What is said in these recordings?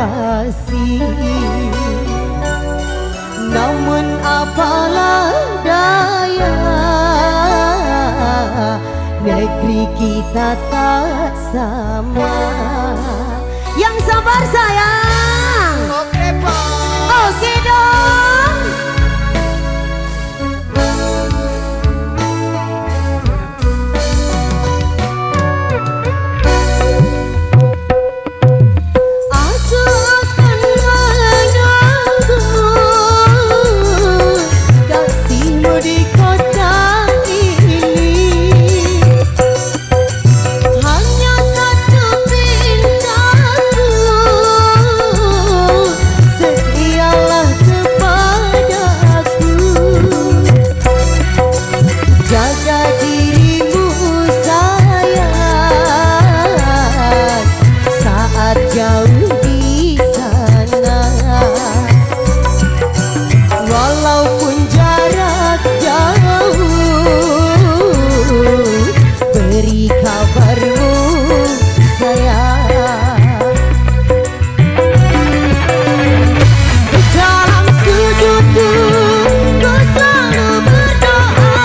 kasih. Namun apalah daya, negeri kita tak sama. Yang sabar sayang. Oke bos. Oke dong. Aku akan menunggu kasihmu di kota ini. Hanya satu pintaku, setialah kepadaku. Jaga dirimu sayang saat jauh di sana. Walaupun jarak jauh, beri kabarmu sayang. Dalam sujudku ku selalu berdoa,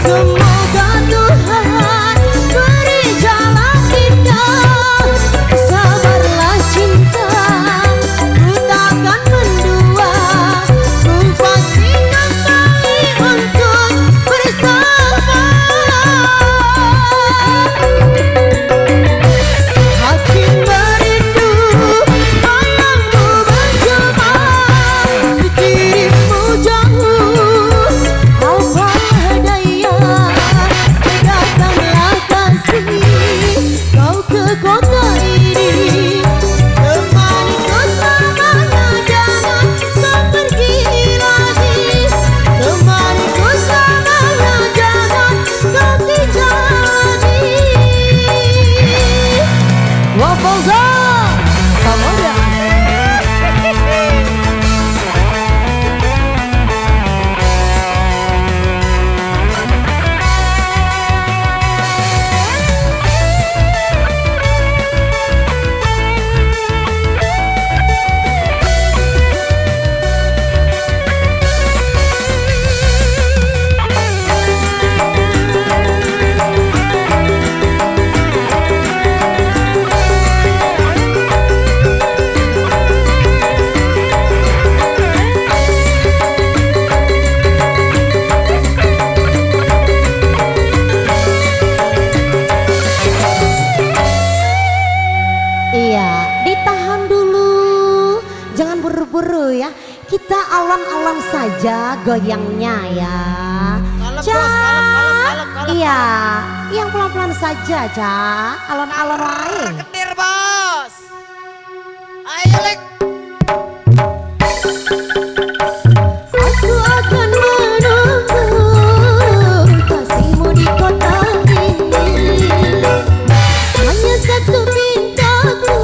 semoga Tuhan beri jalan kita. Sabarlah cinta, ku takkan mendua, ku pastikan kami untuk bersama. Hati merindu bayangmu menjelma, dirimu jauh, apa daya. Datanglah kasih kau ke kota ini, temaniku selamanya, jangan kau pergi lagi. Temaniku selamanya, jangan kau tinggalkan. Wah Fauza, kamu udah. Iya, ditahan dulu, jangan buru-buru ya. Kita alon-alon saja goyangnya ya. Kalem Ca. bos, kalem. Iya, yang pelan-pelan saja, Ca. Alon-alon lain. Ketir bos. Ayo lek. Aku akan menunggu kasihmu di kota ini. Hanya satu pintaku,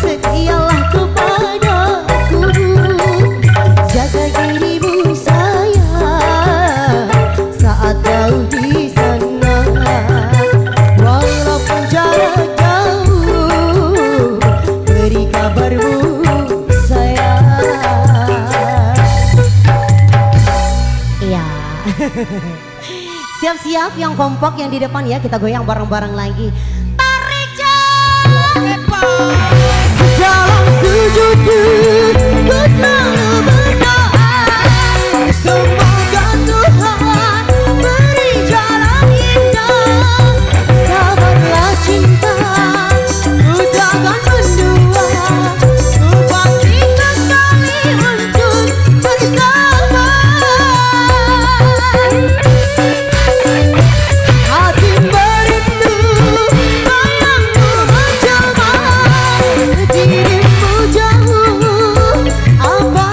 setialah kepadaku. Jaga dirimu sayang saat jauh di sana. Walaupun jarak jauh, beri kabarmu sayang. Iya. Siap-siap yang kompak yang di depan ya, kita goyang bareng-bareng lagi. Tarik jauh. Oke bos. Dalam sujudku ku selalu berdoa, semoga Tuhan beri jalan indah. Sabarlah cinta, ku takkan mendua, ku pastikan kami untuk bersama. Hati merindu bayangmu menjelma, dirimu jauh, apa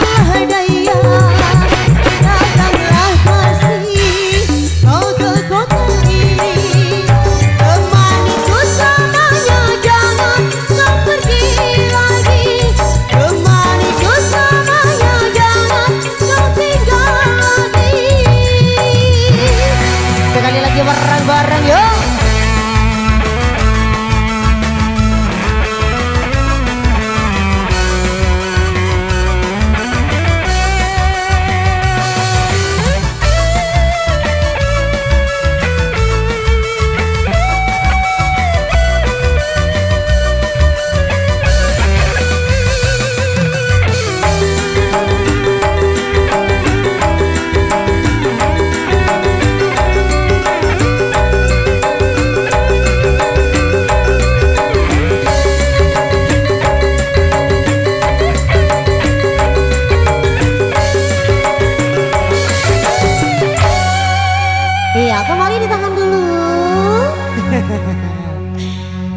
kembali ditahan dulu.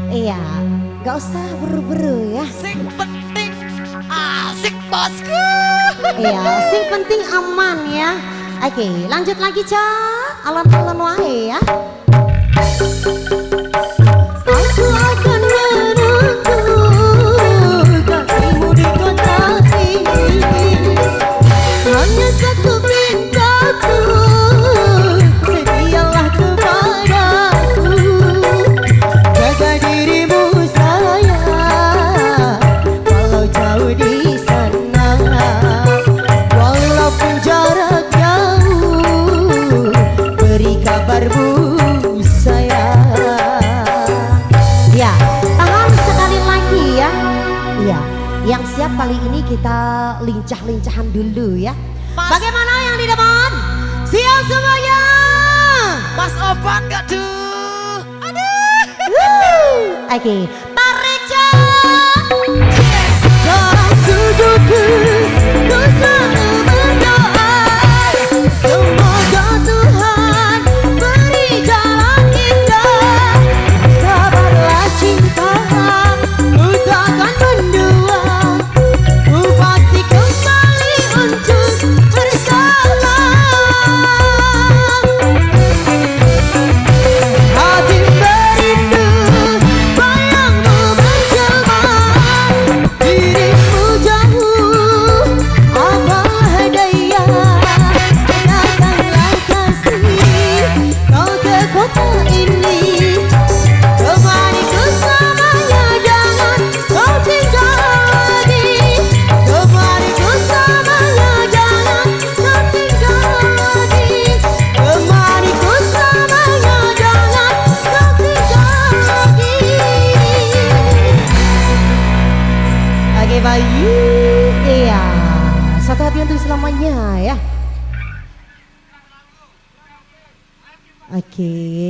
Iya, gak usah buru-buru ya. Sing penting asik bosku. Iya, sing penting aman ya. Oke, lanjut lagi Cak. Alon-alon wae ya. Aku akan menunggu kasihmu di kota ini. Hanya satu mintaku, setialah kepadaku. Jaga dirimu sayang, walau jauh di sana. Walaupun jarak jauh, beri kabarmu sayang. Ya, tahan sekali lagi ya. Iya, yang siap kali ini kita lincah-lincahan dulu ya. Mas. Bagaimana yang di depan? Siap semuanya? Mas Ovan gak tuh? Oke, tarik jalan. Dalam sujudku, ku selalu berdoa. Semoga Tuhan beri jalan indah. Sabarlah cinta, ku takkan mendua. Ku pasti kembali untuk bersama. Hati merindu, bayangmu menjelma. Dirimu jauh, apalah daya. Datanglah kasih, kau ke kota ini. Temaniku selamanya, jangan kau tinggal lagi. Temaniku selamanya, jangan kau tinggal lagi. Temaniku selamanya, jangan kau tinggal lagi. Oke Bayu, iya, satu hati untuk selamanya ya. Oke.